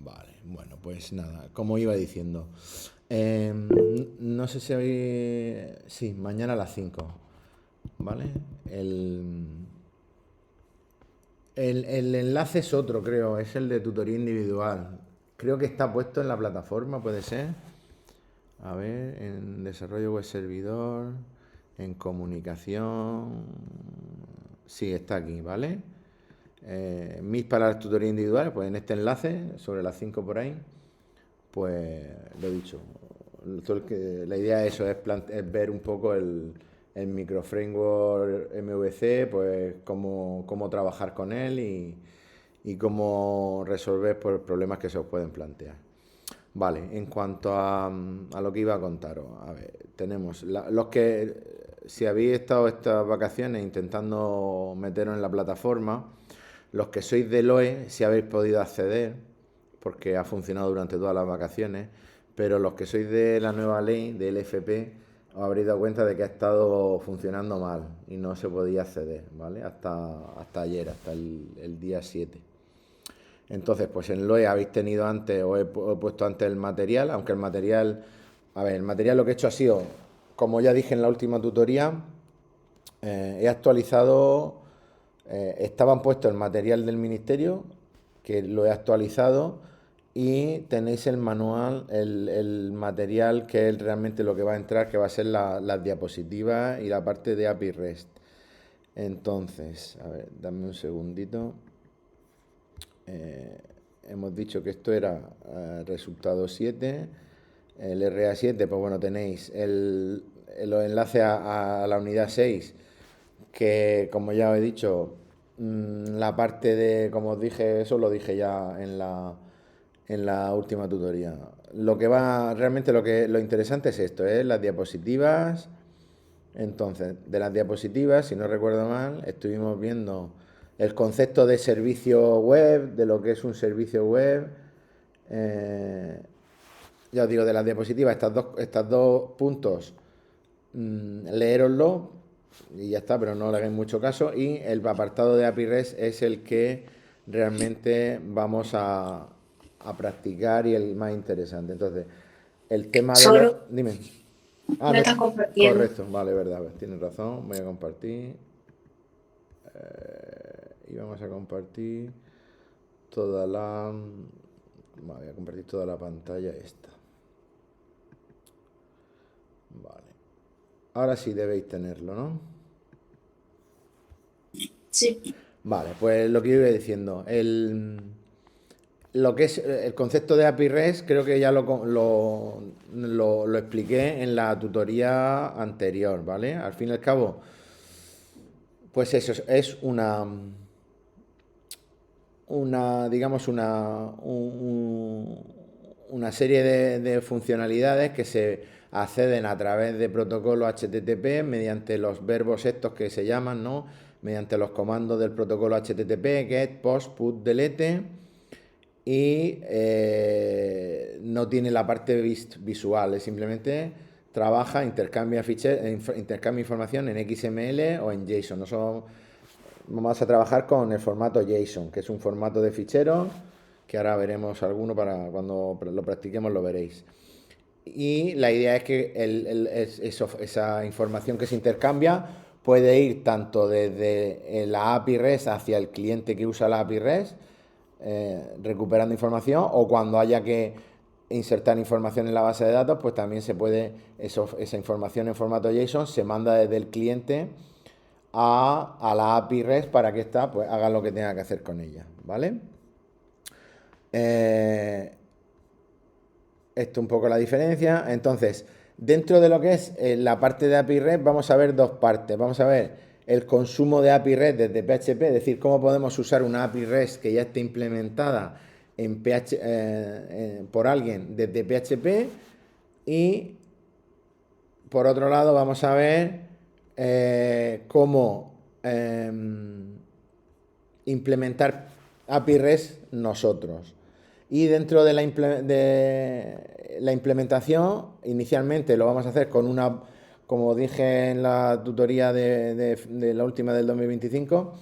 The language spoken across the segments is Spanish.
Vale, bueno, pues nada, como iba diciendo. No sé si habéis... Sí, mañana a las 5, ¿vale? El, el enlace es otro, creo, es el de tutoría individual. Creo que está puesto en la plataforma, puede ser. A ver, en desarrollo web servidor, en comunicación. Sí, está aquí, ¿vale? Mis para las tutorías individuales, pues en este enlace, sobre las 5 por ahí, pues lo he dicho. La idea de eso es ver un poco el microframework MVC, pues cómo trabajar con él y cómo resolver pues, problemas que se os pueden plantear. Vale, en cuanto a lo que iba a contaros, a ver, tenemos los que, si habéis estado estas vacaciones intentando meteros en la plataforma, los que sois de LOE, si habéis podido acceder, porque ha funcionado durante todas las vacaciones, pero los que sois de la nueva ley, del FP, os habréis dado cuenta de que ha estado funcionando mal y no se podía acceder, ¿vale? Hasta ayer, hasta el día 7. Entonces, pues en LOE habéis tenido antes, he puesto antes el material, aunque el material, a ver, el material lo que he hecho ha sido, como ya dije en la última tutoría, he actualizado, estaban puestos el material del ministerio, que lo he actualizado, y tenéis el manual, el material que es realmente lo que va a entrar, que va a ser las diapositivas y la parte de API REST. Entonces, a ver, dame un segundito. Hemos dicho que esto era resultado 7. El RA7, pues bueno, tenéis los enlaces a la unidad 6, que como ya os he dicho, la parte de, como os dije, eso lo dije ya en la última tutoría. Lo que va, realmente lo interesante es esto, las diapositivas. Entonces, de las diapositivas, si no recuerdo mal, estuvimos viendo el concepto de servicio web, de lo que es un servicio web. Eh, ya os digo, de las diapositivas, estos dos puntos, leéroslo y ya está, pero no le hagáis mucho caso. Y el apartado de API REST es el que realmente vamos a practicar y el más interesante. Entonces, el tema de los... Solo Dime. Ah, no no. estás compartiendo. Correcto, vale, verdad, tienes razón. Voy a compartir. Y vamos a compartir toda la... Voy a compartir toda la pantalla esta. Vale. Ahora sí debéis tenerlo, ¿no? Sí, Vale, pues lo que iba diciendo. Lo que es el concepto de API REST, creo que ya lo expliqué en la tutoría anterior, ¿vale? Al fin y al cabo, pues eso es digamos, una serie de funcionalidades que se acceden a través de protocolo HTTP mediante los verbos estos que se llaman, ¿no? Mediante los comandos del protocolo HTTP, get, post, put, delete, y no tiene la parte visual, es simplemente trabaja, intercambia información en XML o en JSON. Vamos a trabajar con el formato JSON, que es un formato de fichero, que ahora veremos alguno para cuando lo practiquemos lo veréis. Y la idea es que esa información que se intercambia puede ir tanto desde la API REST hacia el cliente que usa la API REST, recuperando información, o cuando haya que insertar información en la base de datos, pues también se puede, esa información en formato JSON se manda desde el cliente a la API REST para que ésta pues, haga lo que tenga que hacer con ella, ¿vale? Eh, Esto un poco la diferencia. Entonces, dentro de lo que es la parte de API REST, vamos a ver dos partes. Vamos a ver el consumo de API REST desde PHP, es decir, cómo podemos usar una API REST que ya esté implementada por alguien desde PHP. Y por otro lado, vamos a ver cómo implementar API REST nosotros. Y dentro de la implementación, inicialmente lo vamos a hacer con como dije en la tutoría de la última del 2025,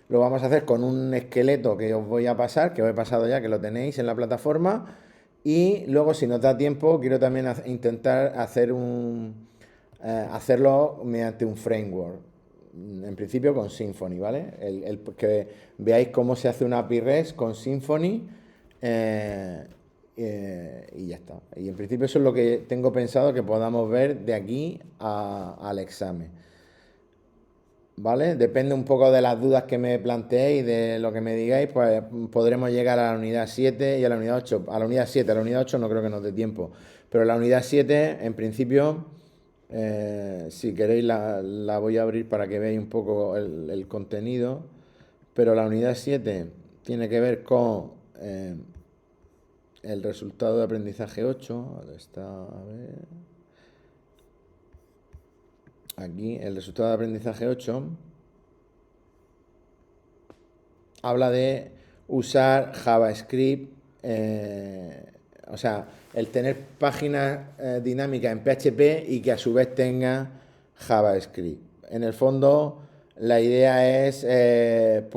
Lo vamos a hacer con un esqueleto que os voy a pasar, que os he pasado ya, que lo tenéis en la plataforma. Y luego, si nos da tiempo, quiero también intentar hacerlo mediante un framework. En principio con Symfony, ¿vale? Que veáis cómo se hace una API REST con Symfony y ya está. Y en principio eso es lo que tengo pensado que podamos ver de aquí al examen. ¿Vale? Depende un poco de las dudas que me planteéis y de lo que me digáis, pues podremos llegar a la unidad 7 y a la unidad 8. A la unidad 7, a la unidad 8 no creo que nos dé tiempo. Pero la unidad 7, en principio, si queréis la voy a abrir para que veáis un poco el contenido. Pero la unidad 7 tiene que ver con el resultado de aprendizaje 8. ¿Dónde está? A ver. Aquí, el resultado de aprendizaje 8 habla de usar JavaScript, o sea, el tener páginas dinámicas en PHP y que a su vez tenga JavaScript. En el fondo, la idea es, eh,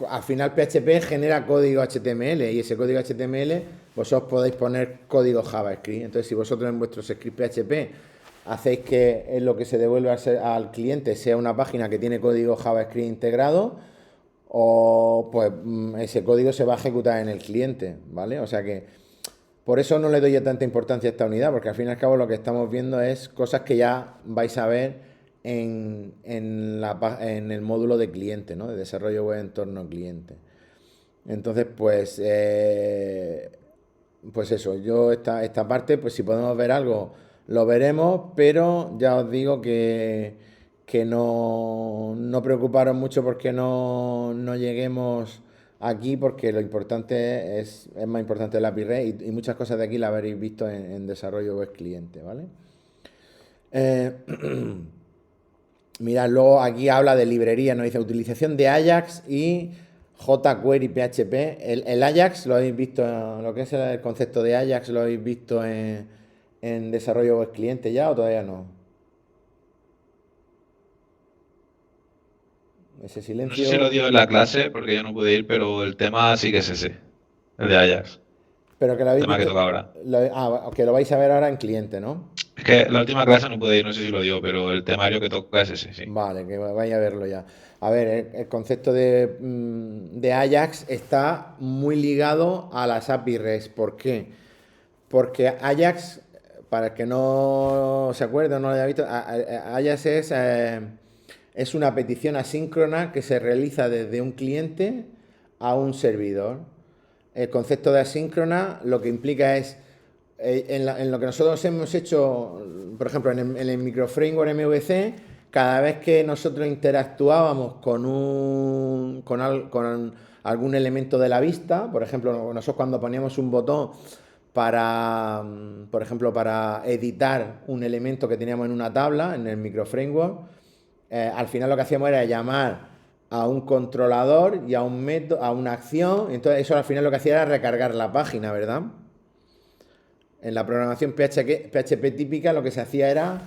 al final PHP genera código HTML y ese código HTML vosotros podéis poner código JavaScript. Entonces, si vosotros en vuestros scripts PHP hacéis que lo que se devuelve al cliente sea una página que tiene código JavaScript integrado, o pues ese código se va a ejecutar en el cliente, ¿vale? O sea que por eso no le doy tanta importancia a esta unidad, porque al fin y al cabo lo que estamos viendo es cosas que ya vais a ver en el módulo de cliente, ¿no? De desarrollo web en torno al cliente. Entonces, pues eso, yo esta parte, pues si podemos ver algo, lo veremos, pero ya os digo que no preocuparos mucho porque no lleguemos aquí, porque lo importante es más importante el API REST y muchas cosas de aquí las habréis visto en desarrollo web cliente, ¿vale? Eh, Mirad, luego aquí habla de librería, nos dice utilización de Ajax y jQuery PHP. El Ajax lo habéis visto, lo que es el concepto de Ajax lo habéis visto en desarrollo web cliente ya o todavía no. Ese No sé si lo silencio, dio en la clase, porque yo no pude ir, pero el tema sí que es ese, el de Ajax, pero que lo el habéis tema que visto, toca ahora. que lo vais a ver ahora en cliente, ¿no? Es que la última clase no pude ir, no sé si lo dio, pero el temario que toca es ese, sí. Vale, que vaya a verlo ya. A ver, el concepto de Ajax está muy ligado a las API REST. ¿Por qué? Porque Ajax, para el que no se acuerde o no lo haya visto, Ajax es una petición asíncrona que se realiza desde un cliente a un servidor. El concepto de asíncrona lo que implica es, en lo que nosotros hemos hecho, por ejemplo, en el microframework MVC, cada vez que nosotros interactuábamos con algún elemento de la vista, por ejemplo, nosotros cuando poníamos un botón por ejemplo, para editar un elemento que teníamos en una tabla, en el microframework, al final lo que hacíamos era llamar a un controlador y a un método, a una acción. Entonces eso al final lo que hacía era recargar la página, ¿verdad? En la programación PHP típica lo que se hacía era,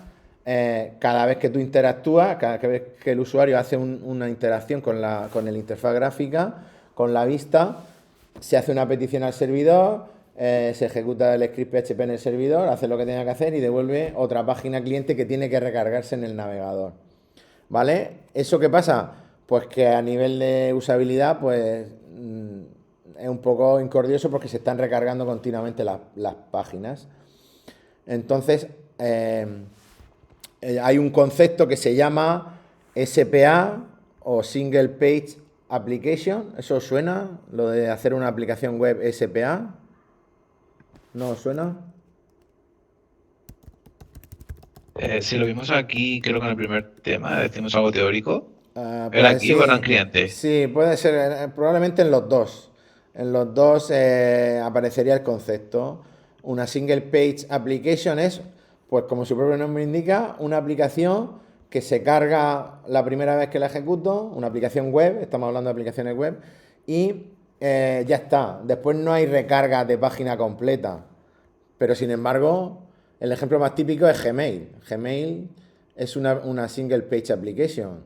cada vez que tú interactúas, cada vez que el usuario hace una interacción con el interfaz gráfica, con la vista, se hace una petición al servidor, se ejecuta el script PHP en el servidor, hace lo que tenga que hacer y devuelve otra página cliente que tiene que recargarse en el navegador. ¿Vale? ¿Eso qué pasa? Pues que a nivel de usabilidad, pues es un poco incordioso porque se están recargando continuamente las páginas. Entonces, hay un concepto que se llama SPA o Single Page Application. ¿Eso os suena? Lo de hacer una aplicación web SPA. ¿No os suena? Si lo vimos aquí, creo que en el primer tema, decimos algo teórico. ¿Era Pues aquí o era en sí, cliente? sí, puede ser, probablemente en los dos. En los dos aparecería el concepto. Una single page application es, pues como su propio nombre indica, una aplicación que se carga la primera vez que la ejecuto, una aplicación web, estamos hablando de aplicaciones web, y ya está. Después no hay recarga de página completa. Pero sin embargo, el ejemplo más típico es Gmail. Gmail es una single page application.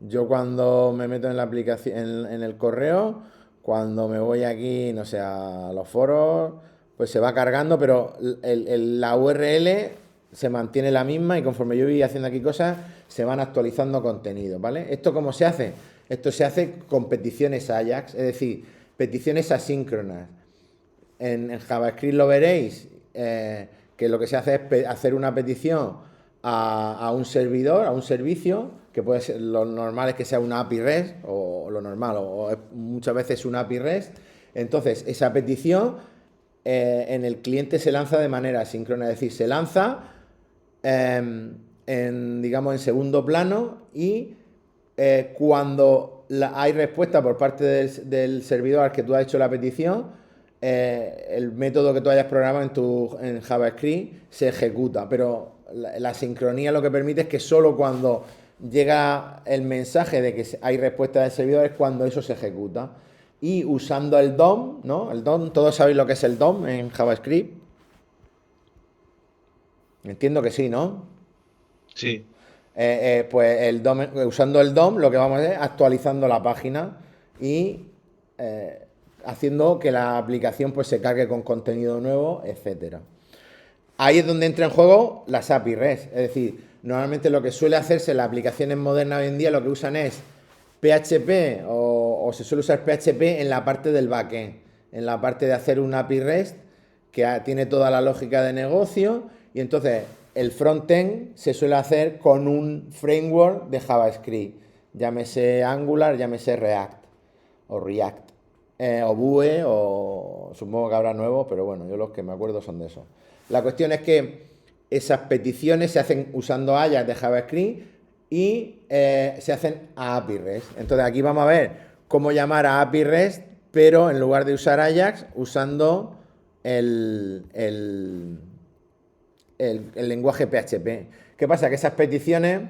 Yo cuando me meto en la aplicación, en el correo, cuando me voy aquí, no sé, a los foros, pues se va cargando, pero la URL se mantiene la misma y conforme yo voy haciendo aquí cosas, se van actualizando contenidos, ¿vale? ¿Esto cómo se hace? Esto se hace con peticiones AJAX, es decir, peticiones asíncronas. En JavaScript lo veréis, que lo que se hace es hacer una petición a un servidor, a un servicio, que puede ser, lo normal es que sea una API REST, o lo normal, muchas veces una API REST. Entonces, esa petición en el cliente se lanza de manera asíncrona, es decir, se lanza digamos, en segundo plano y cuando hay respuesta por parte del servidor al que tú has hecho la petición, el método que tú hayas programado en JavaScript se ejecuta, pero la sincronía lo que permite es que solo cuando llega el mensaje de que hay respuesta del servidor es cuando eso se ejecuta. Y usando el DOM, ¿no? El DOM, todos sabéis lo que es el DOM en JavaScript. Entiendo que sí, ¿no? Sí. Pues usando el DOM lo que vamos a hacer es actualizando la página y haciendo que la aplicación pues se cargue con contenido nuevo, etcétera. Ahí es donde entra en juego las API REST. Es decir, normalmente lo que suele hacerse en las aplicaciones modernas hoy en día lo que usan es PHP o se suele usar PHP en la parte del backend, en la parte de hacer una API REST que tiene toda la lógica de negocio y entonces el frontend se suele hacer con un framework de JavaScript, llámese Angular, llámese React o React, o Vue, o supongo que habrá nuevos, pero bueno, yo los que me acuerdo son de esos. La cuestión es que esas peticiones se hacen usando AJAX de JavaScript y se hacen a API REST. Entonces aquí vamos a ver cómo llamar a API REST, pero en lugar de usar AJAX, usando el lenguaje PHP. ¿Qué pasa? Que esas peticiones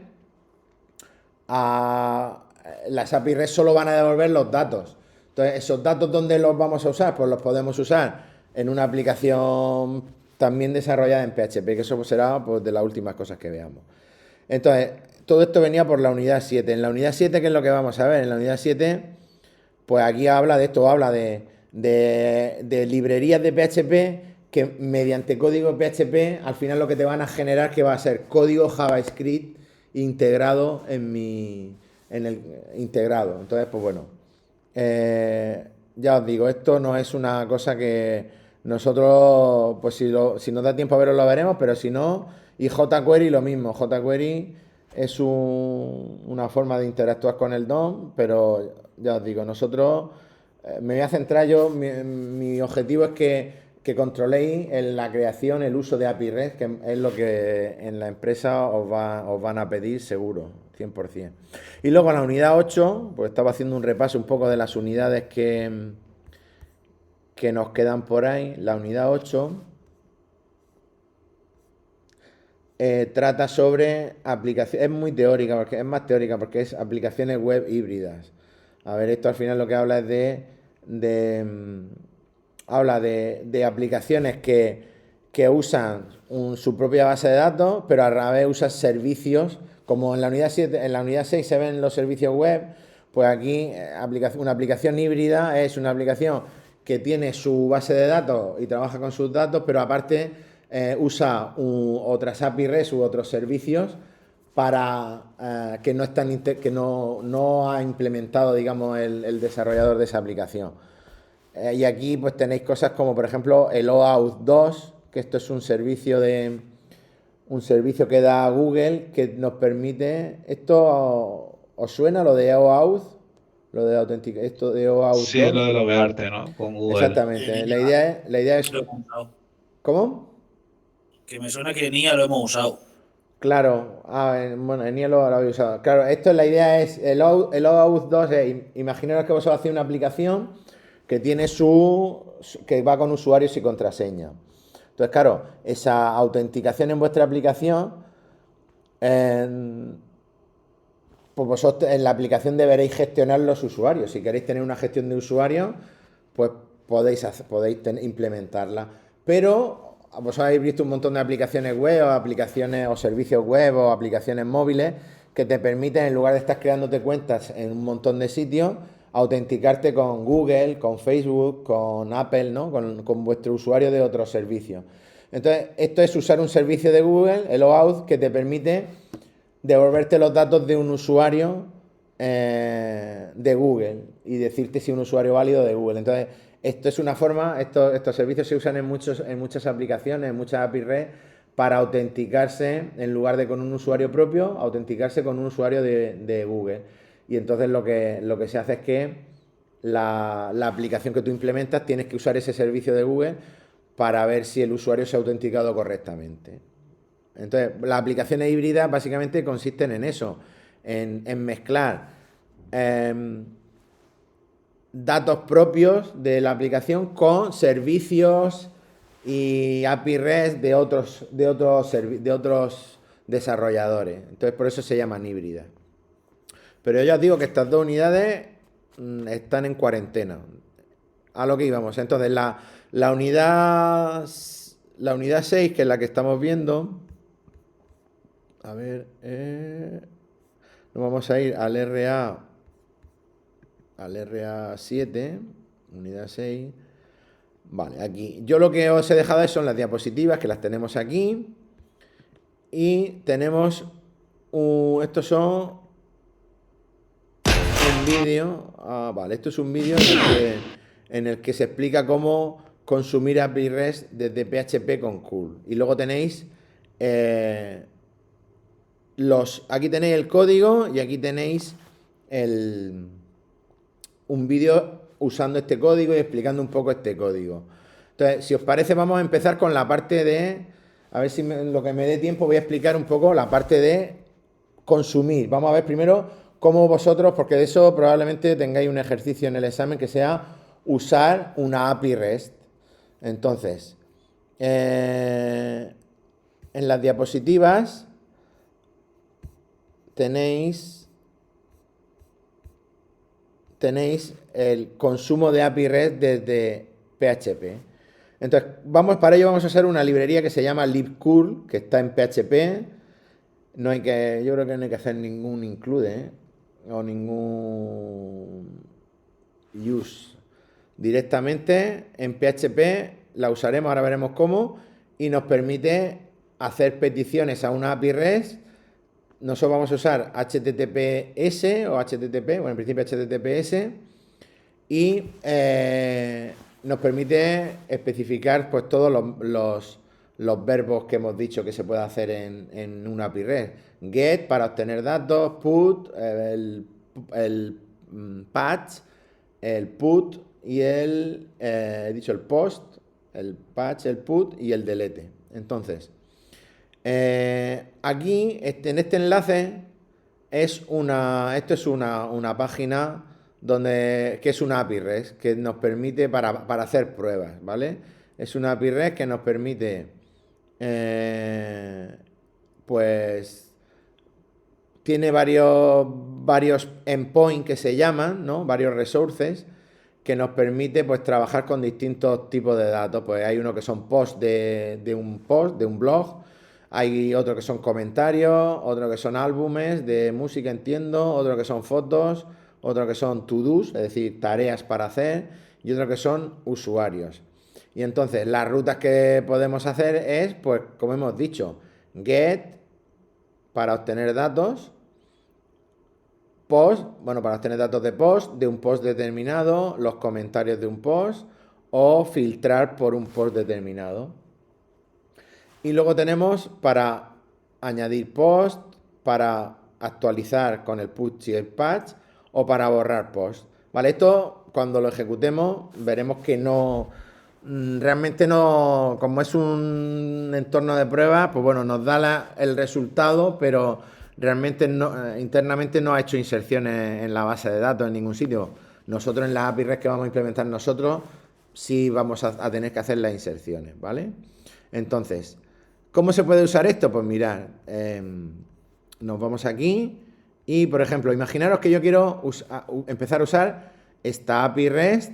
las API REST solo van a devolver los datos. Entonces, ¿esos datos dónde los vamos a usar? Pues los podemos usar en una aplicación también desarrollada en PHP, que eso será pues, de las últimas cosas que veamos. Entonces, todo esto venía por la unidad 7. En la unidad 7, ¿qué es lo que vamos a ver? En la unidad 7, pues aquí habla de esto, habla de librerías de PHP que mediante código PHP al final lo que te van a generar que va a ser código JavaScript integrado integrado. Entonces, pues bueno, ya os digo, esto no es una cosa que nosotros, pues si nos da tiempo a verlo lo veremos, pero si no, y jQuery lo mismo. jQuery es una forma de interactuar con el DOM, pero ya os digo, nosotros me voy a centrar yo, mi objetivo es que controléis en la creación, el uso de API REST, que es lo que en la empresa os van a pedir seguro, 100%. Y luego en la unidad 8, pues estaba haciendo un repaso un poco de las unidades que nos quedan por ahí. La unidad 8 trata sobre aplicaciones, es muy teórica, porque es más teórica, porque es aplicaciones web híbridas. A ver, esto al final lo que habla es habla de aplicaciones que usan su propia base de datos, pero a la vez usan servicios, como en la unidad 7, en la unidad 6 se ven los servicios web, pues aquí una aplicación híbrida es una aplicación que tiene su base de datos y trabaja con sus datos, pero aparte usa otras API REST u otros servicios para que no ha implementado, digamos, el desarrollador de esa aplicación. Y aquí pues tenéis cosas como por ejemplo el OAuth 2, que esto es un servicio que da Google que nos permite. ¿Esto os suena lo de OAuth? Lo de esto de OAuth Sí, 2. lo de loguearte, ¿no? Con Google. Exactamente. La idea es. ¿Cómo? Que me suena que ni lo hemos usado. Claro, bueno, en NIE lo habéis usado. Claro, la idea es el OAuth 2, imaginaros que vosotros hacéis una aplicación que tiene que va con usuarios y contraseña. Entonces, claro, esa autenticación en vuestra aplicación, pues vosotros en la aplicación deberéis gestionar los usuarios. Si queréis tener una gestión de usuarios, pues podéis implementarla. Pero vos habéis visto un montón de aplicaciones web o aplicaciones o servicios web o aplicaciones móviles que te permiten, en lugar de estar creándote cuentas en un montón de sitios, autenticarte con Google, con Facebook, con Apple, ¿no? Con vuestro usuario de otros servicios. Entonces, esto es usar un servicio de Google, el OAuth, que te permite devolverte los datos de un usuario de Google y decirte si es un usuario válido de Google. Entonces, esto es una forma, estos servicios se usan en muchas aplicaciones, en muchas API REST, para autenticarse, en lugar de con un usuario propio, autenticarse con un usuario de Google. Y entonces lo que se hace es que la aplicación que tú implementas tienes que usar ese servicio de Google para ver si el usuario se ha autenticado correctamente. Entonces, las aplicaciones híbridas básicamente consisten en eso, en mezclar datos propios de la aplicación con servicios y API REST de otros desarrolladores. Entonces, por eso se llaman híbridas. Pero ya os digo que estas dos unidades están en cuarentena. A lo que íbamos. Entonces, la unidad 6, que es la que estamos viendo. A ver, nos vamos a ir al RA7, unidad 6. Vale, aquí. Yo lo que os he dejado son las diapositivas, que las tenemos aquí. Y tenemos, estos son un vídeo. Vale, esto es un vídeo en el que se explica cómo consumir API REST desde PHP con curl. Y luego tenéis aquí tenéis el código y aquí tenéis un vídeo usando este código y explicando un poco este código. Entonces, si os parece, vamos a empezar con la parte de, a ver si lo que me dé tiempo voy a explicar un poco la parte de consumir. Vamos a ver primero cómo vosotros, porque de eso probablemente tengáis un ejercicio en el examen que sea usar una API REST. Entonces, en las diapositivas tenéis el consumo de API REST desde PHP. Entonces, para ello vamos a usar una librería que se llama libcurl, que está en PHP. Yo creo que no hay que hacer ningún include, o ningún use. Directamente en PHP la usaremos, ahora veremos cómo, y nos permite hacer peticiones a una API REST. Nosotros vamos a usar HTTPS o HTTP, bueno, en principio HTTPS, y nos permite especificar pues todos los verbos que hemos dicho que se puede hacer en una API REST. Get para obtener datos, put, el patch, el put y he dicho el post, el patch, el put y el delete. Entonces, aquí, en este enlace, esto es una página que es una API REST, que nos permite para hacer pruebas, ¿vale? Es una API REST que nos permite, pues, tiene varios endpoints que se llaman, ¿no? Varios resources que nos permite, pues, trabajar con distintos tipos de datos. Pues hay uno que son posts de un blog. Hay otro que son comentarios, otro que son álbumes de música, entiendo, otro que son fotos, otro que son to-dos, es decir, tareas para hacer, y otro que son usuarios. Y entonces las rutas que podemos hacer es, pues como hemos dicho, get para obtener datos, post, bueno, para obtener datos de un post determinado, los comentarios de un post, o filtrar por un post determinado. Y luego tenemos para añadir post, para actualizar con el push y el patch, o para borrar post. Vale, esto cuando lo ejecutemos veremos que realmente no, como es un entorno de prueba, pues bueno, nos da el resultado, pero realmente internamente no ha hecho inserciones en la base de datos en ningún sitio. Nosotros en las API REST que vamos a implementar nosotros sí vamos a tener que hacer las inserciones, ¿vale? Entonces, ¿cómo se puede usar esto? Pues mirad, nos vamos aquí y, por ejemplo, imaginaros que yo quiero empezar a usar esta API REST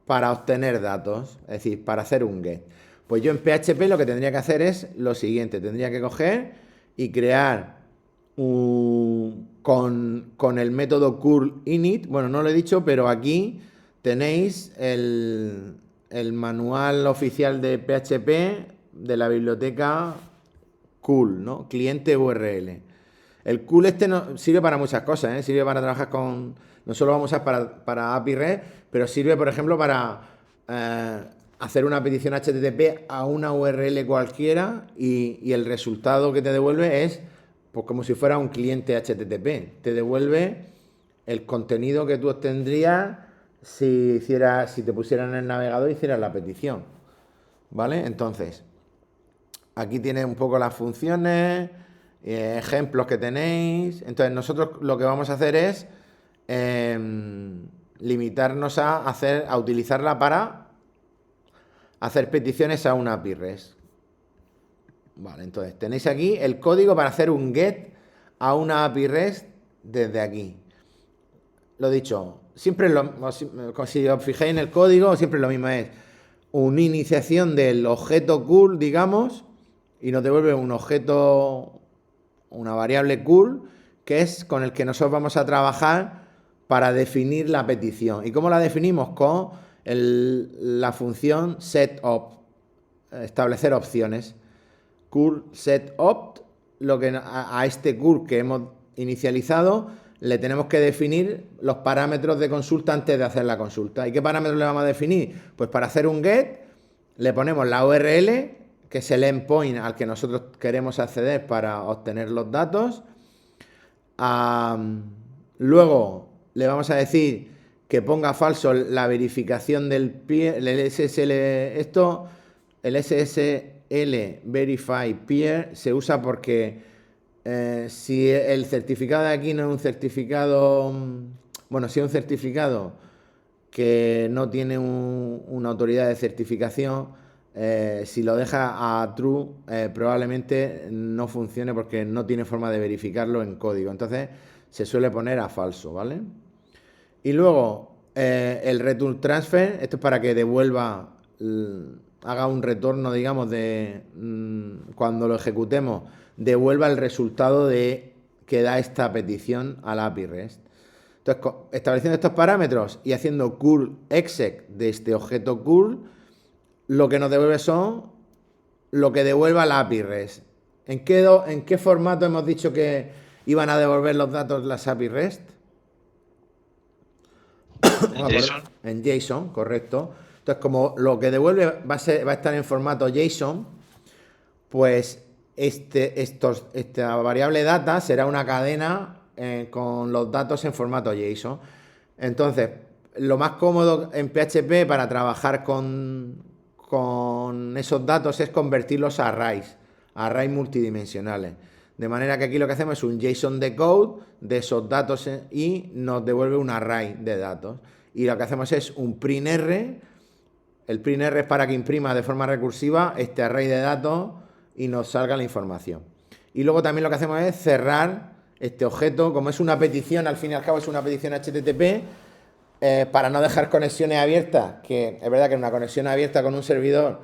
para obtener datos, es decir, para hacer un GET. Pues yo en PHP lo que tendría que hacer es lo siguiente. Tendría que coger y crear con el método curl init. Bueno, no lo he dicho, pero aquí tenéis el manual oficial de PHP de la biblioteca curl, ¿no? Cliente URL. El curl este no, sirve para muchas cosas, ¿eh? Sirve para trabajar con... No solo vamos a usar para API REST, pero sirve, por ejemplo, para hacer una petición HTTP a una URL cualquiera y el resultado que te devuelve es pues como si fuera un cliente HTTP. Te devuelve el contenido que tú obtendrías si te pusieran en el navegador y hicieras la petición. ¿Vale? Entonces, aquí tienes un poco las funciones, ejemplos que tenéis. Entonces, nosotros lo que vamos a hacer es limitarnos a utilizarla para hacer peticiones a una API REST. Vale, entonces tenéis aquí el código para hacer un get a una API REST desde aquí. Lo dicho, siempre si os fijáis en el código, siempre lo mismo es una iniciación del objeto curl, digamos, y nos devuelve un objeto, una variable curl, que es con el que nosotros vamos a trabajar para definir la petición. ¿Y cómo la definimos? Con la función setOpt, establecer opciones. Curl setOpt, lo que a este curl que hemos inicializado le tenemos que definir los parámetros de consulta antes de hacer la consulta. ¿Y qué parámetros le vamos a definir? Pues para hacer un get le ponemos la URL, que es el endpoint al que nosotros queremos acceder para obtener los datos. Luego le vamos a decir que ponga falso la verificación del peer, el SSL, el SSL verify peer se usa porque si el certificado de aquí no es un certificado, bueno, si es un certificado que no tiene una autoridad de certificación, si lo deja a true, probablemente no funcione porque no tiene forma de verificarlo en código. Entonces se suele poner a falso, ¿vale? Y luego el return transfer, esto es para que devuelva, haga un retorno, digamos, de cuando lo ejecutemos, devuelva el resultado que da esta petición a la API REST. Entonces, estableciendo estos parámetros y haciendo curl exec de este objeto curl, lo que nos devuelve son lo que devuelva la API REST. ¿En qué formato hemos dicho que iban a devolver los datos las API REST? En JSON. En JSON, correcto. Entonces, como lo que devuelve va a estar en formato JSON, pues esta variable data será una cadena con los datos en formato JSON. Entonces, lo más cómodo en PHP para trabajar con esos datos es convertirlos a arrays multidimensionales. De manera que aquí lo que hacemos es un JSON decode de esos datos y nos devuelve un array de datos. Y lo que hacemos es un printr. El printr es para que imprima de forma recursiva este array de datos y nos salga la información. Y luego también lo que hacemos es cerrar este objeto, como es una petición, al fin y al cabo es una petición HTTP, para no dejar conexiones abiertas, que es verdad que una conexión abierta con un servidor,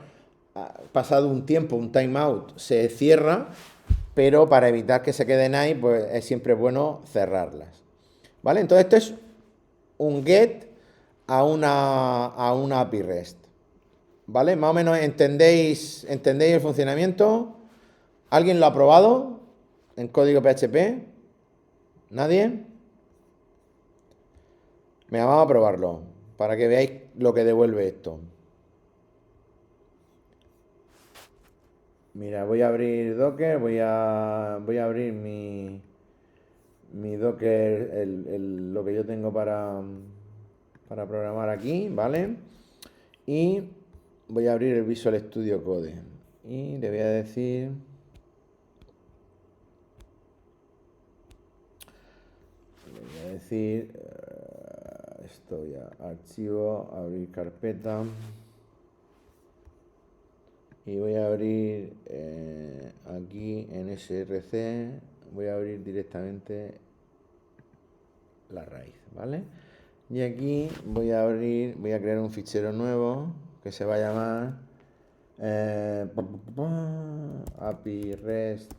pasado un tiempo, un timeout, se cierra, pero para evitar que se queden ahí, pues es siempre bueno cerrarlas. ¿Vale? Entonces esto es un get a una API REST. ¿Vale? Más o menos entendéis el funcionamiento. ¿Alguien lo ha probado en código PHP? ¿Nadie? Vamos a probarlo para que veáis lo que devuelve esto. Mira, voy a abrir Docker, voy a abrir mi Docker, lo que yo tengo para programar aquí, ¿vale? Y voy a abrir el Visual Studio Code y le voy a decir... esto ya, archivo, abrir carpeta y voy a abrir aquí en src, voy a abrir directamente la raíz, ¿vale? Y aquí voy a crear un fichero nuevo que se va a llamar API REST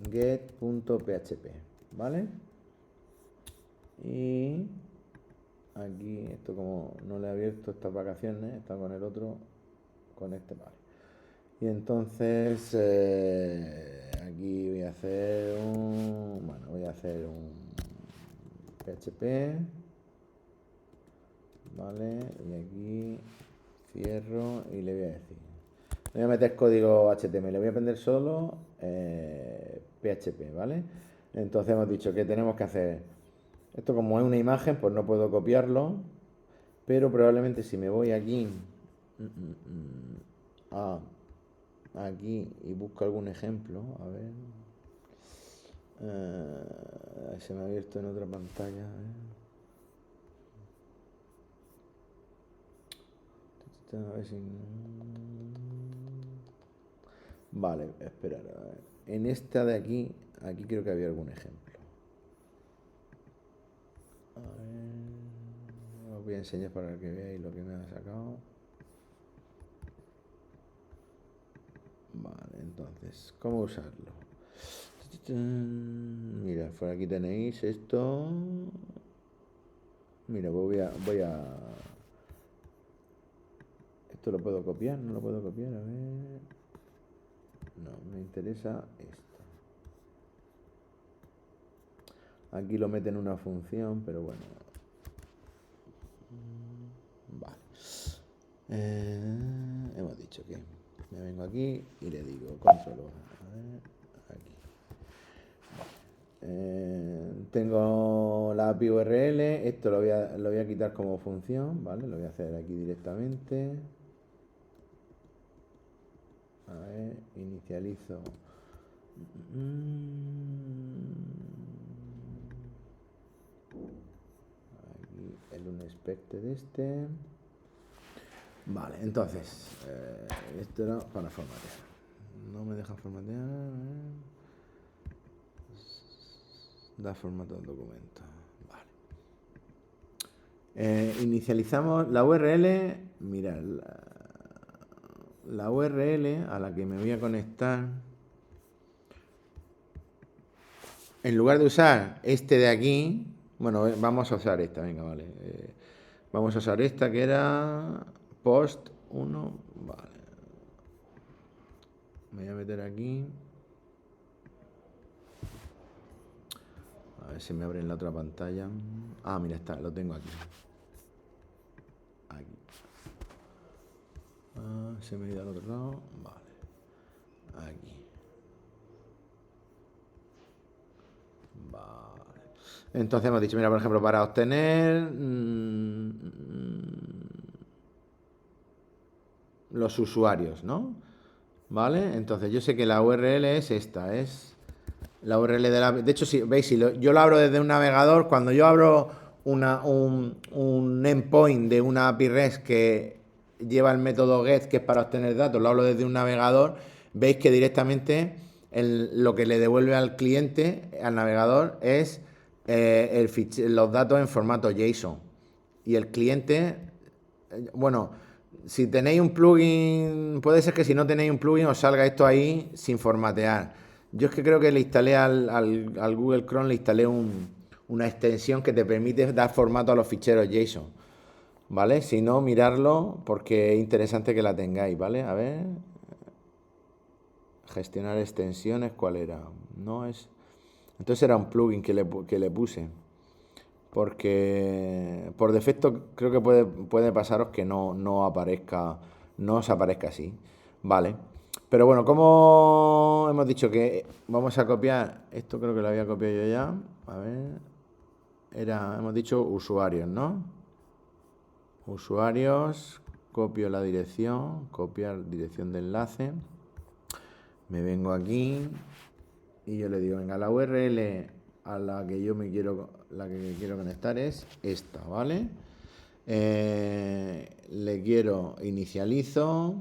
get.php, ¿vale? Y aquí, esto como no le he abierto estas vacaciones, está con el otro, con este, vale. Y entonces aquí voy a hacer un PHP, ¿vale? Y aquí cierro y le voy a decir, le voy a meter código HTML, le voy a aprender solo PHP, ¿vale? Entonces hemos dicho que tenemos que hacer, esto como es una imagen, pues no puedo copiarlo, pero probablemente si me voy aquí aquí y busco algún ejemplo, a ver, se me ha abierto en otra pantalla, a ver si... Vale, esperar, a ver. En esta de aquí creo que había algún ejemplo. A ver, os voy a enseñar para que veáis lo que me ha sacado. Vale, entonces, ¿cómo usarlo? Mira, por aquí tenéis esto. Mira, pues voy a... ¿Esto lo puedo copiar? ¿No lo puedo copiar? A ver... No, me interesa esto. Aquí lo mete en una función, pero bueno. Vale. Hemos dicho que me vengo aquí y le digo control. A ver, aquí. Tengo la API URL, esto lo voy a quitar como función, ¿vale? Lo voy a hacer aquí directamente. A ver, inicializo. Aquí el unexpected de este. Vale, entonces, esto era para formatear. No me deja formatear. Da formato al documento. Vale. Inicializamos la URL. Mirad, la URL a la que me voy a conectar. En lugar de usar este de aquí, bueno, vamos a usar esta, venga, vale. Vamos a usar esta que era post 1, vale. Me voy a meter aquí. A ver si me abre en la otra pantalla. Ah, mira, está, lo tengo aquí. Aquí. Se me ha ido al otro lado. Vale. Aquí. Vale. Entonces hemos dicho, mira, por ejemplo, para obtener los usuarios, ¿no? ¿Vale? Entonces yo sé que la URL es esta, es la URL de la... De hecho, si veis, si yo lo abro desde un navegador, cuando yo abro un endpoint de una API REST que lleva el método GET, que es para obtener datos, lo hablo desde un navegador, veis que directamente lo que le devuelve al cliente, al navegador, es los datos en formato JSON. Y el cliente, bueno, si tenéis un plugin, puede ser que si no tenéis un plugin os salga esto ahí sin formatear. Yo es que creo que le instalé al Google Chrome, le instalé una extensión que te permite dar formato a los ficheros JSON, ¿vale? Si no, mirarlo porque es interesante que la tengáis, ¿vale? A ver, gestionar extensiones, ¿cuál era? No es... Entonces era un plugin que le puse. Porque por defecto creo que puede pasaros que no aparezca, no os aparezca así. Vale. Pero bueno, como hemos dicho que vamos a copiar, esto creo que lo había copiado yo ya. A ver. Hemos dicho usuarios, ¿no? Usuarios, copio la dirección, copiar dirección de enlace. Me vengo aquí y yo le digo, venga, la URL a la que yo quiero conectar es esta, ¿vale? Le quiero inicializo.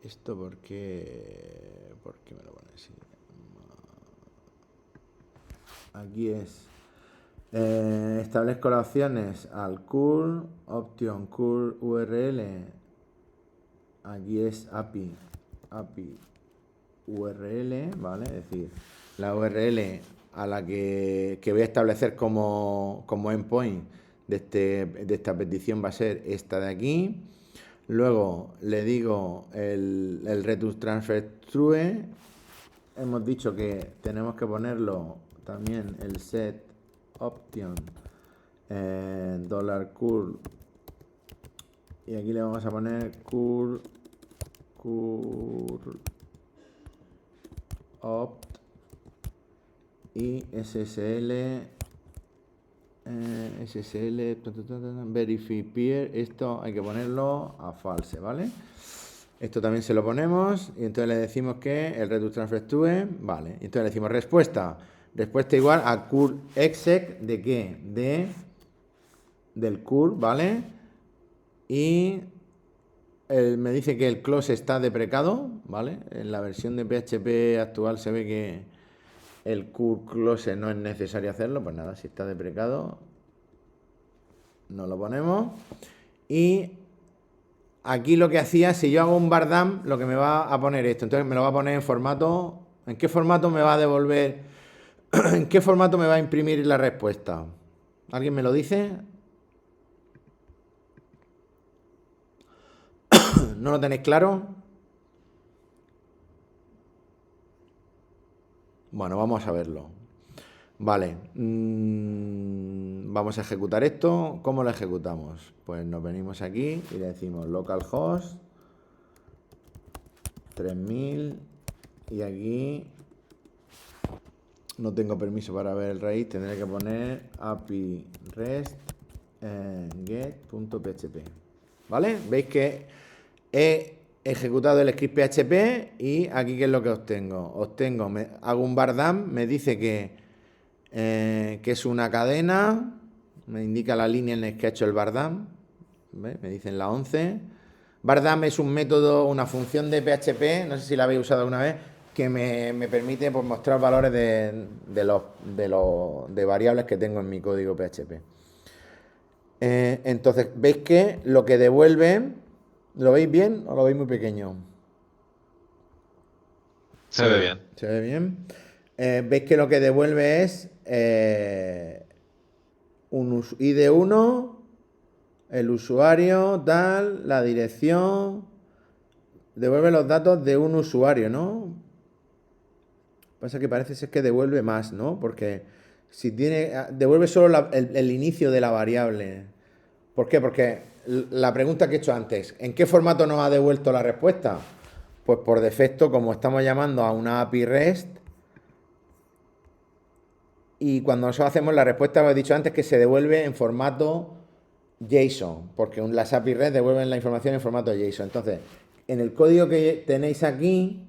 Esto ¿por qué me lo pone así? Aquí es Establezco las opciones al curl, option curl URL. Aquí es API URL, ¿vale? Es decir, la URL a la que voy a establecer como endpoint de esta petición va a ser esta de aquí. Luego le digo el return transfer true. Hemos dicho que tenemos que ponerlo también el set option $curl y aquí le vamos a poner curl opt y SSL verify peer. Esto hay que ponerlo a false, ¿vale? Esto también se lo ponemos y entonces le decimos que el return transfer true, vale. Y entonces le decimos respuesta igual a curl exec de qué, del curl, ¿vale? Y me dice que el close está deprecado, ¿vale? En la versión de PHP actual se ve que el curl close no es necesario hacerlo, pues nada, si está deprecado no lo ponemos. Y aquí lo que hacía, si yo hago un bardam, lo que me va a poner esto. Entonces me lo va a poner en formato. ¿En qué formato me va a devolver? ¿En qué formato me va a imprimir la respuesta? ¿Alguien me lo dice? ¿No lo tenéis claro? Bueno, vamos a verlo. Vale. Vamos a ejecutar esto. ¿Cómo lo ejecutamos? Pues nos venimos aquí y le decimos localhost 3000 y aquí no tengo permiso para ver el raíz, tendré que poner api rest get.php. ¿Vale? Veis que he ejecutado el script PHP y aquí ¿qué es lo que obtengo? Hago un bardam, me dice que es una cadena, me indica la línea en la que ha hecho el bardam, ¿ves? Me dicen la 11. Bardam es un método, una función de PHP, no sé si la habéis usado alguna vez, que me permite pues, mostrar valores de variables que tengo en mi código PHP. Entonces, veis que lo que devuelve, ¿lo veis bien o lo veis muy pequeño? Se ve bien. ¿Se ve bien? Veis que lo que devuelve es un ID1, el usuario, tal, la dirección. Devuelve los datos de un usuario, ¿no? Pasa que parece ser que devuelve más, ¿no? Porque si tiene. Devuelve solo el inicio de la variable. ¿Por qué? Porque la pregunta que he hecho antes, ¿en qué formato nos ha devuelto la respuesta? Pues por defecto, como estamos llamando a una API REST, y cuando nosotros hacemos la respuesta, lo he dicho antes, que se devuelve en formato JSON, porque las API REST devuelven la información en formato JSON. Entonces, en el código que tenéis aquí,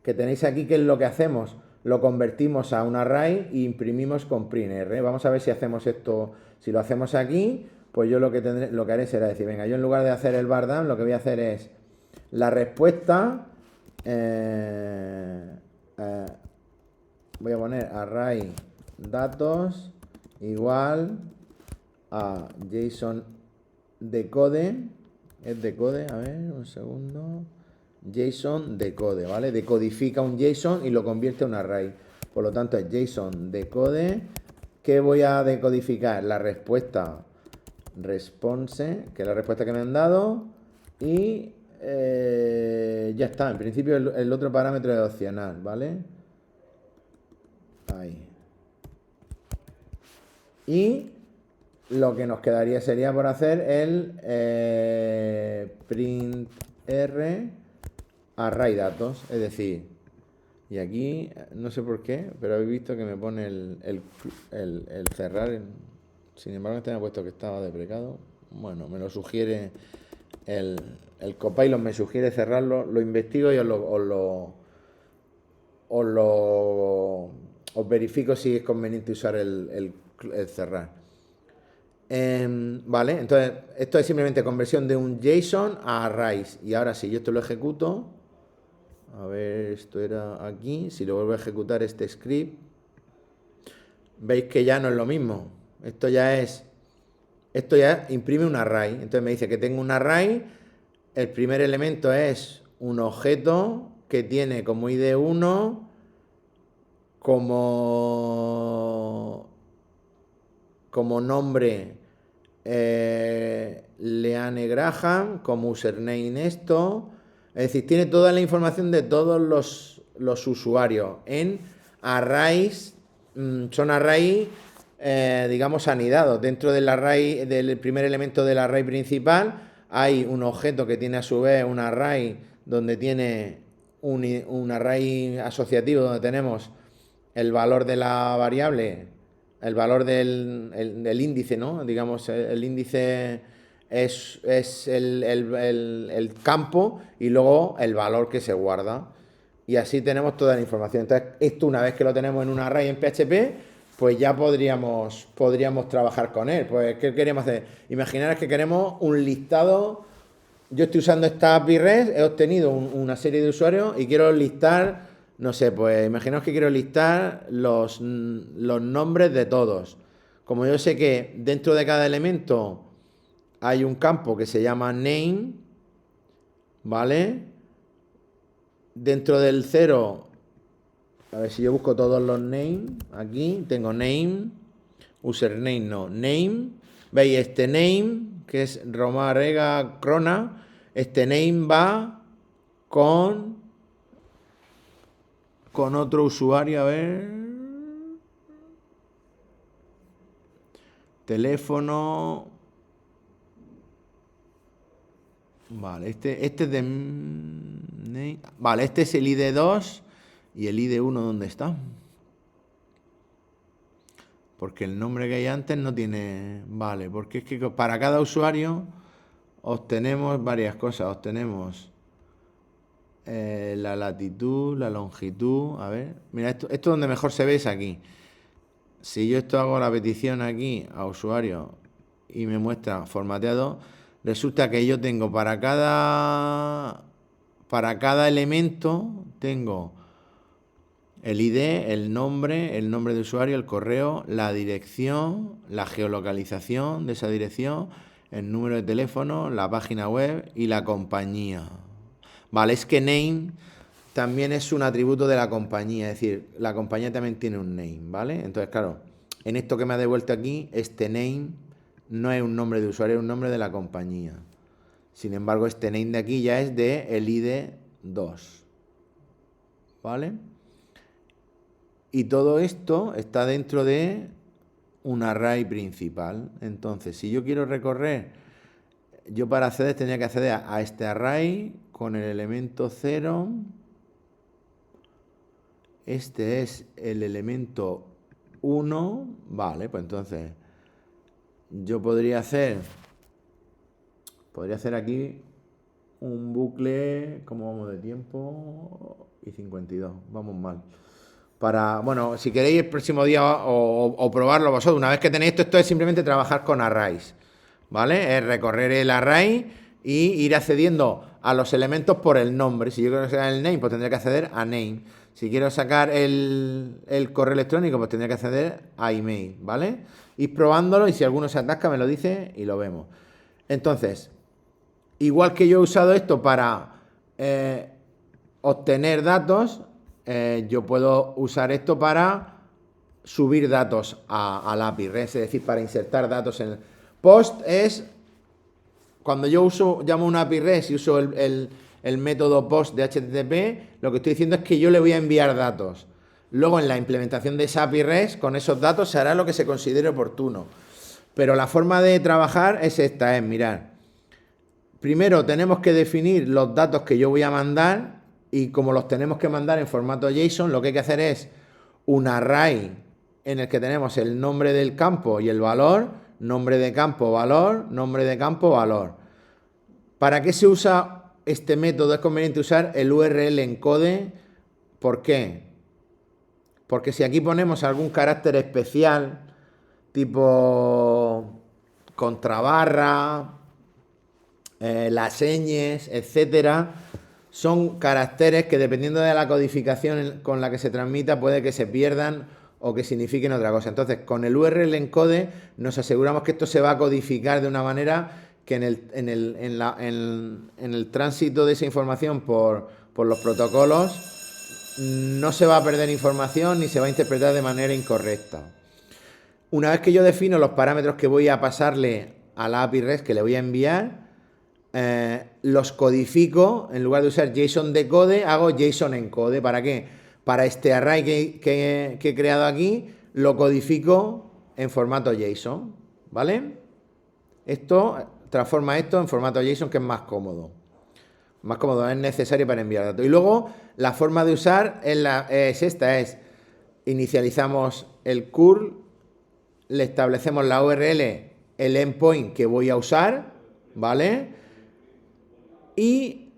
¿qué es lo que hacemos? Lo convertimos a un array e imprimimos con printr. Vamos a ver si hacemos esto. Si lo hacemos aquí, pues yo lo que haré será decir, venga, yo en lugar de hacer el bardam, lo que voy a hacer es la respuesta. Voy a poner array datos igual a JSON decode. Es decode, a ver, un segundo. JSON decode, ¿vale? Decodifica un JSON y lo convierte en un array. Por lo tanto, es JSON decode. ¿Qué voy a decodificar? La respuesta response, que es la respuesta que me han dado. Y ya está. En principio, el otro parámetro es opcional, ¿vale? Ahí. Y lo que nos quedaría sería por hacer el print r array datos, es decir, y aquí no sé por qué, pero habéis visto que me pone el cerrar, sin embargo este me ha puesto que estaba deprecado. Bueno, me lo sugiere el Copilot, me sugiere cerrarlo, lo investigo y os verifico si es conveniente usar el cerrar. Vale, entonces esto es simplemente conversión de un JSON a arrays. Y ahora si yo esto lo ejecuto, a ver, esto era aquí, si lo vuelvo a ejecutar este script, veis que ya no es lo mismo. Esto ya imprime un array. Entonces me dice que tengo un array. El primer elemento es un objeto que tiene como ID 1, como nombre Leanne Graham, como username esto. Es decir, tiene toda la información de todos los usuarios en arrays. Son arrays, digamos, anidados. Dentro del array, del primer elemento del array principal, hay un objeto que tiene a su vez un array donde tiene un array asociativo donde tenemos el valor de la variable, el valor del índice, ¿no? Digamos, el índice es el campo y luego el valor que se guarda. Y así tenemos toda la información. Entonces, esto una vez que lo tenemos en un array en PHP, pues ya podríamos trabajar con él. Pues, ¿qué queremos hacer? Imaginaros que queremos un listado. Yo estoy usando esta API REST, he obtenido una serie de usuarios y quiero listar, no sé, pues imaginaos que quiero listar los nombres de todos. Como yo sé que dentro de cada elemento hay un campo que se llama name, ¿vale? Dentro del 0, a ver si yo busco todos los names, aquí tengo name, username no, name, veis este name, que es Romarega Crona, este name va con otro usuario, a ver, teléfono, vale, este es de name, vale, este es el ID 2 y el ID 1 ¿dónde está? Porque el nombre que hay antes no tiene, vale, porque es que para cada usuario obtenemos varias cosas, obtenemos la latitud, la longitud, a ver, mira, esto donde mejor se ve es aquí. Si yo hago la petición aquí a usuario y me muestra formateado, resulta que yo tengo para cada elemento, tengo el ID, el nombre de usuario, el correo, la dirección, la geolocalización de esa dirección, el número de teléfono, la página web y la compañía. Vale, es que name también es un atributo de la compañía, es decir, la compañía también tiene un name, ¿vale? Entonces, claro, en esto que me ha devuelto aquí, este name no es un nombre de usuario, es un nombre de la compañía. Sin embargo, este name de aquí ya es de el ID 2, ¿vale? Y todo esto está dentro de un array principal. Entonces, si yo quiero recorrer, yo para acceder tenía que acceder a este array con el elemento 0. Este es el elemento 1. Vale, pues entonces yo podría hacer aquí un bucle, ¿cómo vamos de tiempo? Y 52, vamos mal. Bueno, si queréis el próximo día o probarlo vosotros, una vez que tenéis esto es simplemente trabajar con arrays, ¿vale? Es recorrer el array y ir accediendo a los elementos por el nombre. Si yo quiero sacar el name, pues tendré que acceder a name. Si quiero sacar el correo electrónico, pues tendré que acceder a email, ¿vale? Ir probándolo y si alguno se atasca me lo dice y lo vemos. Entonces, igual que yo he usado esto para obtener datos, yo puedo usar esto para subir datos al API REST, es decir, para insertar datos en el post. Es cuando yo llamo una API REST y uso el método post de HTTP, lo que estoy diciendo es que yo le voy a enviar datos. Luego en la implementación de esa API REST, con esos datos se hará lo que se considere oportuno. Pero la forma de trabajar es esta, mirar. Primero tenemos que definir los datos que yo voy a mandar y como los tenemos que mandar en formato JSON, lo que hay que hacer es un array en el que tenemos el nombre del campo y el valor, nombre de campo, valor, nombre de campo, valor. ¿Para qué se usa este método? Es conveniente usar el URL encode. ¿Por qué? Porque si aquí ponemos algún carácter especial, tipo contrabarra, las señas, etcétera, son caracteres que dependiendo de la codificación con la que se transmita puede que se pierdan o que signifiquen otra cosa. Entonces, con el URL encode nos aseguramos que esto se va a codificar de una manera que en el tránsito de esa información por los protocolos no se va a perder información ni se va a interpretar de manera incorrecta. Una vez que yo defino los parámetros que voy a pasarle a la API REST que le voy a enviar, los codifico. En lugar de usar JSON decode, hago JSON encode. ¿Para qué? Para este array que he creado aquí, lo codifico en formato JSON, ¿vale? Esto transforma esto en formato JSON, que es más cómodo. Más cómodo, es necesario para enviar datos. Y luego, la forma de usar es esta, inicializamos el curl, le establecemos la URL, el endpoint que voy a usar, ¿vale? Y,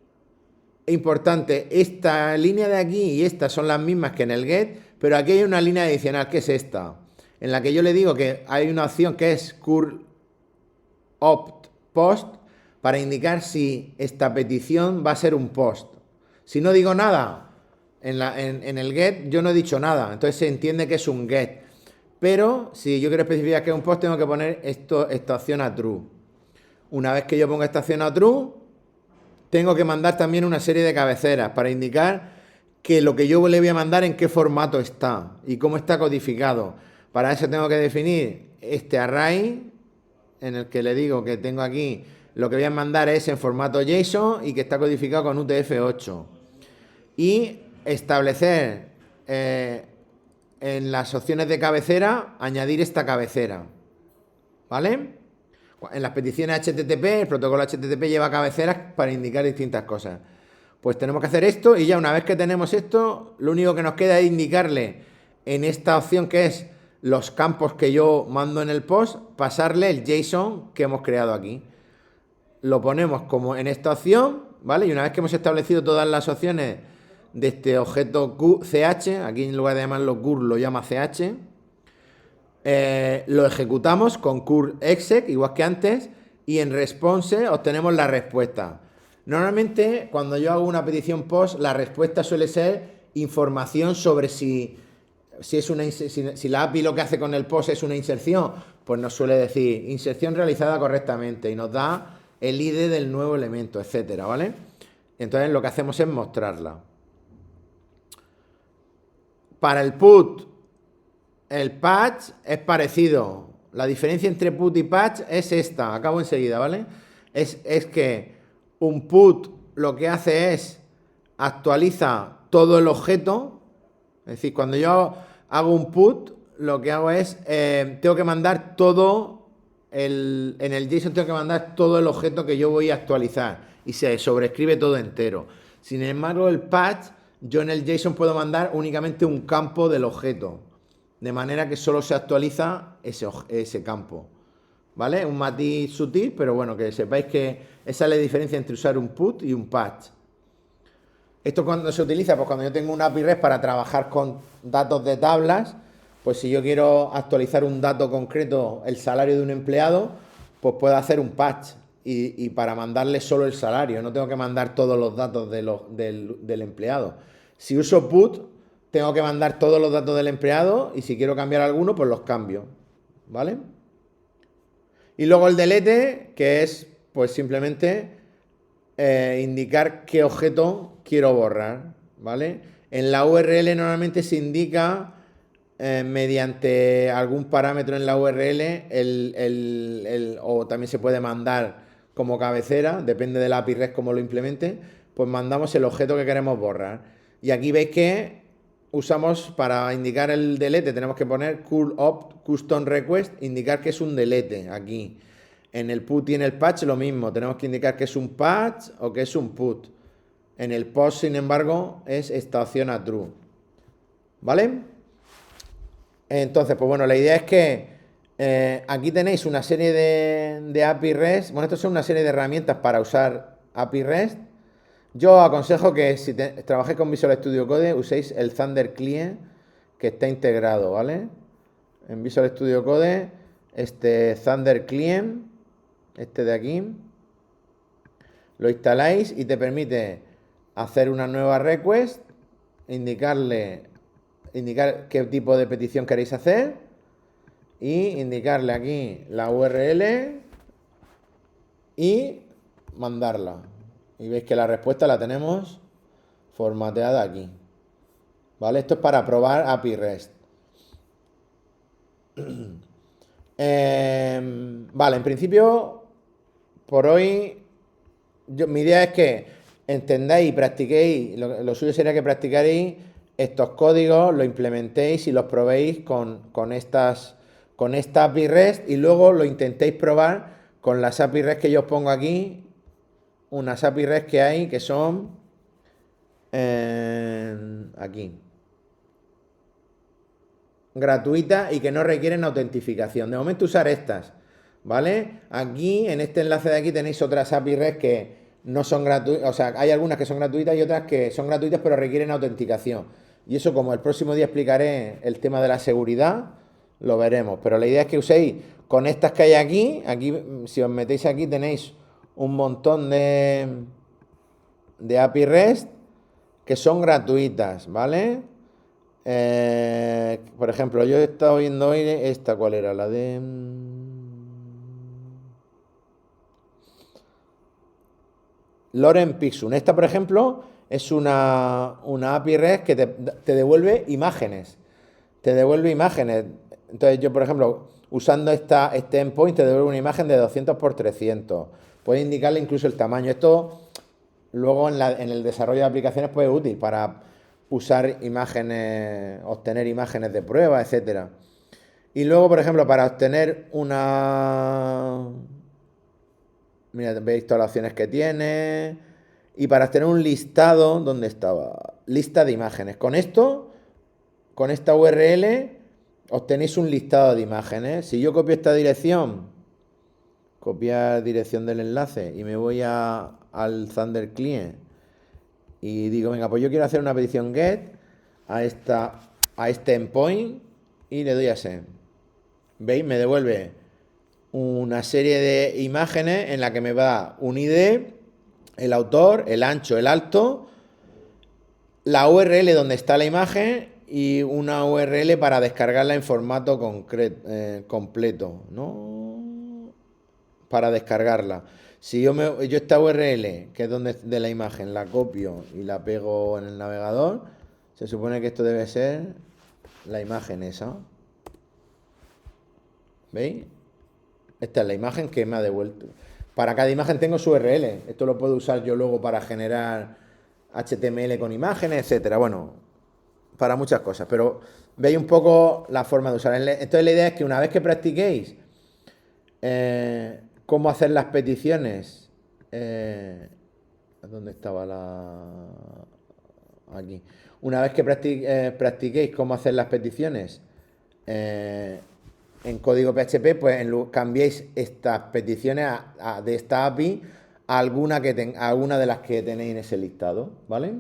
importante, esta línea de aquí y esta son las mismas que en el get, pero aquí hay una línea adicional, que es esta, en la que yo le digo que hay una opción que es curl opt post, para indicar si esta petición va a ser un post. Si no digo nada, en el get yo no he dicho nada, entonces se entiende que es un get. Pero si yo quiero especificar que es un post, tengo que poner esta opción a true. Una vez que yo ponga esta opción a true, tengo que mandar también una serie de cabeceras para indicar que lo que yo le voy a mandar en qué formato está y cómo está codificado. Para eso tengo que definir este array, en el que le digo que tengo aquí, lo que voy a mandar es en formato JSON y que está codificado con UTF-8. Y establecer en las opciones de cabecera, añadir esta cabecera, ¿vale? En las peticiones HTTP, el protocolo HTTP lleva cabeceras para indicar distintas cosas. Pues tenemos que hacer esto, y ya una vez que tenemos esto, lo único que nos queda es indicarle en esta opción, que es los campos que yo mando en el post, pasarle el JSON que hemos creado aquí. Lo ponemos como en esta opción, ¿vale? Y una vez que hemos establecido todas las opciones de este objeto CH, aquí en lugar de llamarlo curl lo llama CH, lo ejecutamos con curl exec, igual que antes, y en response obtenemos la respuesta. Normalmente, cuando yo hago una petición post, la respuesta suele ser información sobre si la API lo que hace con el post es una inserción, pues nos suele decir inserción realizada correctamente y nos da el ID del nuevo elemento, etcétera, ¿vale? Entonces lo que hacemos es mostrarla. Para el put, el patch es parecido. La diferencia entre put y patch es esta. Acabo enseguida, ¿vale? Es que un put lo que hace es actualiza todo el objeto. Es decir, cuando yo hago un put, lo que hago es, tengo que mandar todo, en el JSON tengo que mandar todo el objeto que yo voy a actualizar. Y se sobrescribe todo entero. Sin embargo, el patch, yo en el JSON puedo mandar únicamente un campo del objeto. De manera que solo se actualiza ese campo. ¿Vale? Un matiz sutil, pero bueno, que sepáis que esa es la diferencia entre usar un put y un patch. ¿Esto cuando se utiliza? Pues cuando yo tengo una API REST para trabajar con datos de tablas, pues si yo quiero actualizar un dato concreto, el salario de un empleado, pues puedo hacer un patch y para mandarle solo el salario, no tengo que mandar todos los datos del empleado. Si uso put, tengo que mandar todos los datos del empleado y si quiero cambiar alguno, pues los cambio, ¿vale? Y luego el delete, que es pues simplemente indicar qué objeto quiero borrar, ¿vale? En la URL normalmente se indica mediante algún parámetro en la URL o también se puede mandar como cabecera, depende de la API REST como lo implemente, pues mandamos el objeto que queremos borrar. Y aquí veis que usamos para indicar el delete, tenemos que poner curl opt custom request, indicar que es un delete aquí. En el put y en el patch lo mismo, tenemos que indicar que es un patch o que es un put. En el post, sin embargo, es esta opción a true. ¿Vale? Entonces, pues bueno, la idea es que aquí tenéis una serie de API REST. Bueno, esto son una serie de herramientas para usar API REST. Yo aconsejo que si trabajéis con Visual Studio Code, uséis el Thunder Client que está integrado, ¿vale? En Visual Studio Code, este Thunder Client, este de aquí, lo instaláis y te permite hacer una nueva request, indicarle indicar qué tipo de petición queréis hacer y indicarle aquí la URL y mandarla. Y veis que la respuesta la tenemos formateada aquí. ¿Vale? Esto es para probar API REST. Vale, en principio, por hoy, mi idea es que entendáis y practiquéis, lo suyo sería que practicaréis estos códigos, lo implementéis y los probéis con esta API REST y luego lo intentéis probar con las API REST que yo os pongo aquí, unas API REST que hay que son aquí, gratuitas y que no requieren autentificación. De momento usar estas, ¿vale? Aquí, en este enlace de aquí tenéis otras API REST que no son gratuitas, o sea, hay algunas que son gratuitas y otras que son gratuitas pero requieren autenticación. Y eso, como el próximo día explicaré el tema de la seguridad, lo veremos. Pero la idea es que uséis con estas que hay aquí, si os metéis aquí tenéis un montón de API REST que son gratuitas, ¿vale? Por ejemplo, yo he estado viendo hoy esta, ¿cuál era? La de... Loren Pixun. Esta, por ejemplo, es una API REST que te devuelve imágenes. Te devuelve imágenes. Entonces yo, por ejemplo, usando este endpoint, te devuelve una imagen de 200 por 300. Puedes indicarle incluso el tamaño. Esto luego en el desarrollo de aplicaciones puede ser útil para usar imágenes, obtener imágenes de prueba, etcétera. Y luego, por ejemplo, para obtener una... Mira, veis todas las opciones que tiene. Y para obtener un listado, ¿dónde estaba? Lista de imágenes. Con esto, con esta URL, obtenéis un listado de imágenes. Si yo copio esta dirección, copiar dirección del enlace y me voy al Thunder Client y digo, venga, pues yo quiero hacer una petición GET a este endpoint y le doy a Send. ¿Veis? Me devuelve una serie de imágenes en la que me va un ID, el autor, el ancho, el alto, la URL donde está la imagen y una URL para descargarla en formato completo, ¿no? Para descargarla. Si yo esta URL, que es donde de la imagen, la copio y la pego en el navegador, se supone que esto debe ser la imagen esa. ¿Veis? Esta es la imagen que me ha devuelto. Para cada imagen tengo su URL. Esto lo puedo usar yo luego para generar HTML con imágenes, etcétera. Bueno, para muchas cosas. Pero veis un poco la forma de usar. Entonces la idea es que una vez que practiquéis cómo hacer las peticiones, ¿dónde estaba aquí? Una vez que practiquéis cómo hacer las peticiones en código PHP, pues cambiéis estas peticiones de esta API a alguna de las que tenéis en ese listado, ¿vale?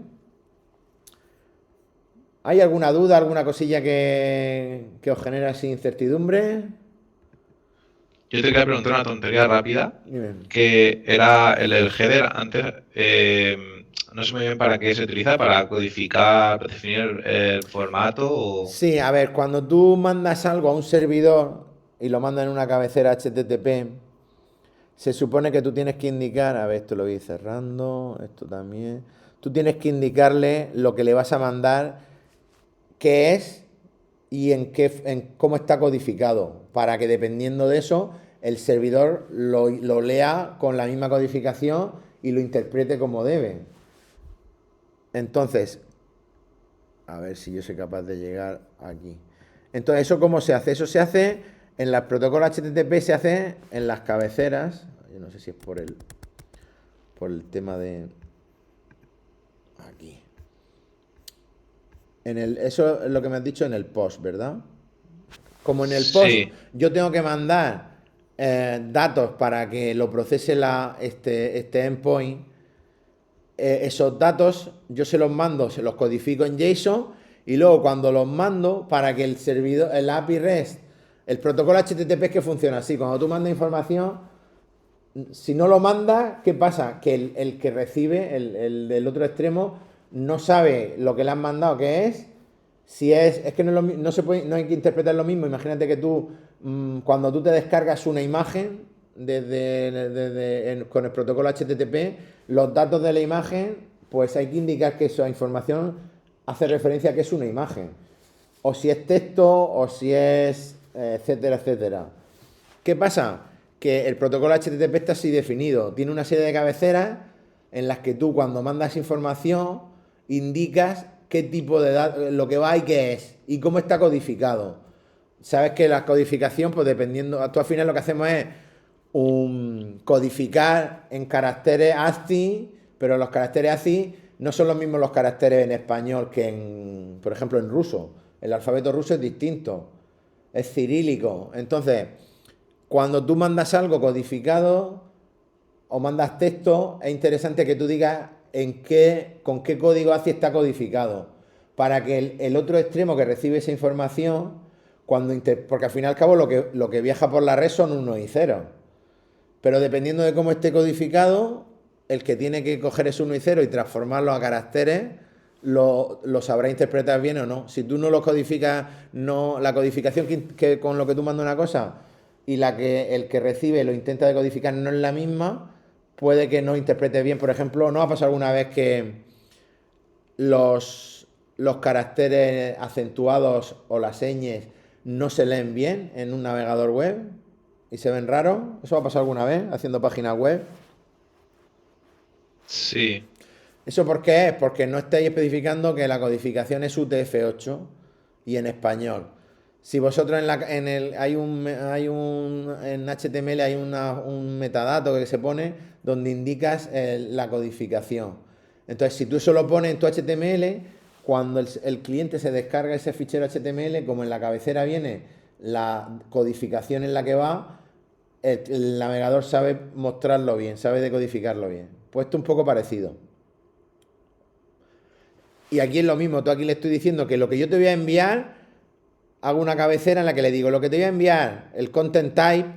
¿Hay alguna duda, alguna cosilla que os genera así incertidumbre? Yo te quería preguntar una tontería rápida, Dime. que era el header antes, no sé muy bien para qué se utiliza, para codificar, para definir el formato o... Sí, a ver, cuando tú mandas algo a un servidor y lo mandas en una cabecera HTTP, se supone que tú tienes que indicar, a ver, esto lo voy cerrando, esto también, tú tienes que indicarle lo que le vas a mandar, qué es y en cómo está codificado, para que dependiendo de eso, el servidor lo lea con la misma codificación y lo interprete como debe. Entonces, a ver si yo soy capaz de llegar aquí. Entonces, ¿eso cómo se hace? Eso se hace en los protocolos HTTP, se hace en las cabeceras. Yo no sé si es por el tema de... Aquí. Eso es lo que me has dicho en el post, ¿verdad? Como en el post Sí, yo tengo que mandar datos para que lo procese este endpoint, esos datos yo se los mando, se los codifico en JSON y luego cuando los mando para que el servidor, el API REST, el protocolo HTTP es que funciona así. Cuando tú mandas información, si no lo mandas, ¿qué pasa? Que el que recibe, el del otro extremo, no sabe lo que le han mandado que es, Si es que no, no se puede, no hay que interpretar lo mismo. Imagínate que tú, cuando tú te descargas una imagen con el protocolo HTTP, los datos de la imagen, pues hay que indicar que esa información hace referencia a que es una imagen. O si es texto, o si es etcétera, etcétera. ¿Qué pasa? Que el protocolo HTTP está así definido. Tiene una serie de cabeceras en las que tú, cuando mandas información, indicas qué tipo de datos, lo que va y qué es, y cómo está codificado. Sabes que la codificación, pues dependiendo, tú al final lo que hacemos es codificar en caracteres ASCII, pero los caracteres ASCII no son los mismos los caracteres en español que en, por ejemplo, en ruso. El alfabeto ruso es distinto, es cirílico. Entonces, cuando tú mandas algo codificado o mandas texto, es interesante que tú digas con qué código ASCII está codificado, para que el otro extremo que recibe esa información, porque al fin y al cabo lo que viaja por la red son unos y ceros, pero dependiendo de cómo esté codificado, el que tiene que coger ese 1 y 0 y transformarlo a caracteres, lo sabrá interpretar bien o no. Si tú no lo codificas, no, la codificación con lo que tú mandas una cosa y el que recibe lo intenta decodificar no es la misma, puede que no interprete bien. Por ejemplo, ¿no ha pasado alguna vez que los caracteres acentuados o las señas no se leen bien en un navegador web y se ven raros? ¿Eso ha pasado alguna vez haciendo páginas web? Sí. ¿Eso por qué es? Porque no estáis especificando que la codificación es UTF-8 y en español. Si vosotros en HTML hay un metadato que se pone donde indicas la codificación. Entonces, si tú eso lo pones en tu HTML, cuando el cliente se descarga ese fichero HTML, como en la cabecera viene la codificación en la que va, el navegador sabe mostrarlo bien, sabe decodificarlo bien. Pues esto es un poco parecido. Y aquí es lo mismo, tú aquí le estoy diciendo que lo que yo te voy a enviar, hago una cabecera en la que le digo, lo que te voy a enviar, el content type,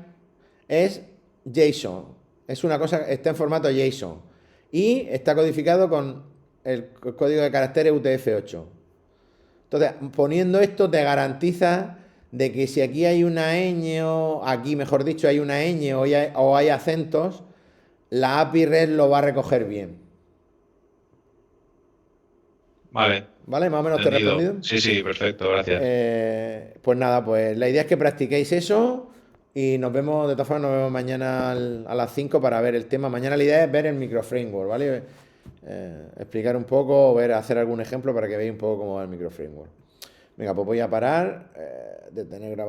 es JSON. Es una cosa, está en formato JSON. Y está codificado con el código de caracteres UTF-8. Entonces, poniendo esto te garantiza de que si aquí hay una ñ, aquí mejor dicho hay una ñ o hay acentos, la API REST lo va a recoger bien. Vale. ¿Vale? Más o menos te he Entendido. respondido. Sí, sí, perfecto, gracias. Pues nada, pues la idea es que practiquéis eso y nos vemos, de todas formas, nos vemos mañana a las 5 para ver el tema. Mañana la idea es ver el microframework, ¿vale? Explicar un poco, hacer algún ejemplo para que veáis un poco cómo va el microframework. Venga, pues voy a parar de tener grabado.